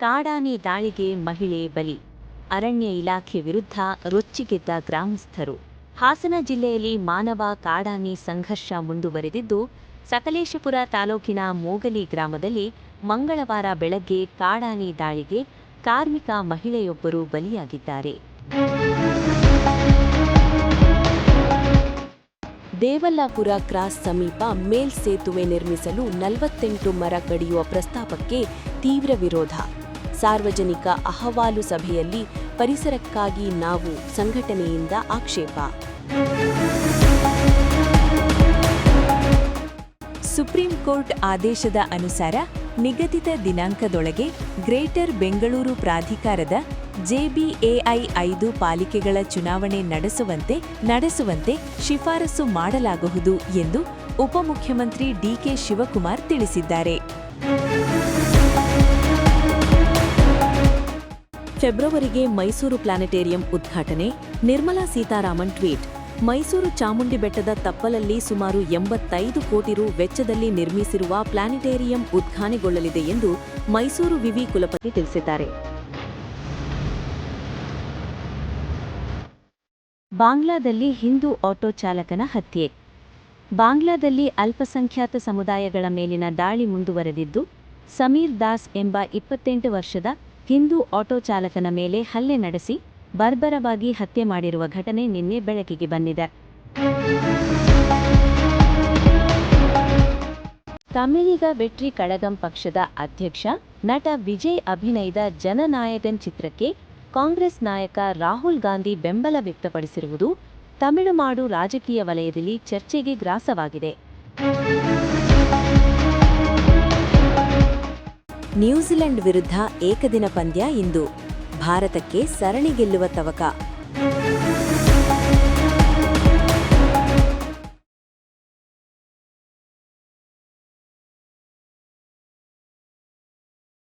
ಕಾಡಾನೆ ದಾಳಿಗೆ ಮಹಿಳೆ ಬಲಿ. ಅರಣ್ಯ ಇಲಾಖೆ ವಿರುದ್ಧ ರೊಚ್ಚಿಗೆದ್ದ ಗ್ರಾಮಸ್ಥರು. ಹಾಸನ ಜಿಲ್ಲೆಯಲ್ಲಿ ಮಾನವ ಕಾಡಾನೆ ಸಂಘರ್ಷ ಮುಂದುವರೆದಿದ್ದು, ಸಕಲೇಶಪುರ ತಾಲೂಕಿನ ಮೋಗಲಿ ಗ್ರಾಮದಲ್ಲಿ ಮಂಗಳವಾರ ಬೆಳಗ್ಗೆ ಕಾಡಾನೆ ದಾಳಿಗೆ ಕಾರ್ಮಿಕ ಮಹಿಳೆಯೊಬ್ಬರು ಬಲಿಯಾಗಿದ್ದಾರೆ. ದೇವಲ್ಲಾಪುರ ಕ್ರಾಸ್ ಸಮೀಪ ಮೇಲ್ಸೇತುವೆ ನಿರ್ಮಿಸಲು 48 ಮರ ಕಡಿಯುವ ಪ್ರಸ್ತಾಪಕ್ಕೆ ತೀವ್ರ ವಿರೋಧ. ಸಾರ್ವಜನಿಕ ಅಹವಾಲು ಸಭೆಯಲ್ಲಿ ಪರಿಸರಕ್ಕಾಗಿ ನಾವು ಸಂಘಟನೆಯಿಂದ ಆಕ್ಷೇಪ. ಸುಪ್ರೀಂ ಕೋರ್ಟ್ ಆದೇಶದ ಅನುಸಾರ ನಿಗದಿತ ದಿನಾಂಕದೊಳಗೆ ಗ್ರೇಟರ್ ಬೆಂಗಳೂರು ಪ್ರಾಧಿಕಾರದ JBAI 5 ಪಾಲಿಕೆಗಳ ಚುನಾವಣೆ ನಡೆಸುವಂತೆ ಶಿಫಾರಸು ಮಾಡಲಾಗುವುದು ಎಂದು ಉಪಮುಖ್ಯಮಂತ್ರಿ DK ಶಿವಕುಮಾರ್ ತಿಳಿಸಿದ್ದಾರೆ. ಫೆಬ್ರವರಿಗೆ ಮೈಸೂರು ಪ್ಲಾನೆಟೇರಿಯಂ ಉದ್ಘಾಟನೆ. ನಿರ್ಮಲಾ ಸೀತಾರಾಮನ್ ಟ್ವೀಟ್. ಮೈಸೂರು ಚಾಮುಂಡಿ ಬೆಟ್ಟದ ತಪ್ಪಲಲ್ಲಿ ಸುಮಾರು 85 ಕೋಟಿ ರು ವೆಚ್ಚದಲ್ಲಿ ನಿರ್ಮಿಸಿರುವ ಪ್ಲಾನೆಟೇರಿಯಂ ಉದ್ಘಾಟನೆಗೊಳ್ಳಲಿದೆ ಎಂದು ಮೈಸೂರು ವಿವಿ ಕುಲಪತಿ ತಿಳಿಸಿದ್ದಾರೆ. ಬಾಂಗ್ಲಾದಲ್ಲಿ ಹಿಂದೂ ಆಟೋ ಚಾಲಕನ ಹತ್ಯೆ. ಬಾಂಗ್ಲಾದಲ್ಲಿ ಅಲ್ಪಸಂಖ್ಯಾತ ಸಮುದಾಯಗಳ ಮೇಲಿನ ದಾಳಿ ಮುಂದುವರೆದಿದ್ದು, ಸಮೀರ್ ದಾಸ್ ಎಂಬ 28 ವರ್ಷದ ಹಿಂದೂ ಆಟೋ ಚಾಲಕನ ಮೇಲೆ ಹಲ್ಲೆ ನಡೆಸಿ ಬರ್ಬರವಾಗಿ ಹತ್ಯೆ ಮಾಡಿರುವ ಘಟನೆ ನಿನ್ನೆ ಬೆಳಕಿಗೆ ಬಂದಿದೆ. ತಮಿಳಿಗ ವೆಟ್ರಿ ಕಳಗಂ ಪಕ್ಷದ ಅಧ್ಯಕ್ಷ ನಟ ವಿಜಯ್ ಅಭಿನಯದ ಜನನಾಯಕನ್ ಚಿತ್ರಕ್ಕೆ ಕಾಂಗ್ರೆಸ್ ನಾಯಕ ರಾಹುಲ್ ಗಾಂಧಿ ಬೆಂಬಲ ವ್ಯಕ್ತಪಡಿಸಿರುವುದು ತಮಿಳುನಾಡು ರಾಜಕೀಯ ವಲಯದಲ್ಲಿ ಚರ್ಚೆಗೆ ಗ್ರಾಸವಾಗಿದೆ. ನ್ಯೂಜಿಲೆಂಡ್ ವಿರುದ್ಧ ಏಕದಿನ ಪಂದ್ಯ ಇಂದು. ಭಾರತಕ್ಕೆ ಸರಣಿ ಗೆಲ್ಲುವ ತವಕ.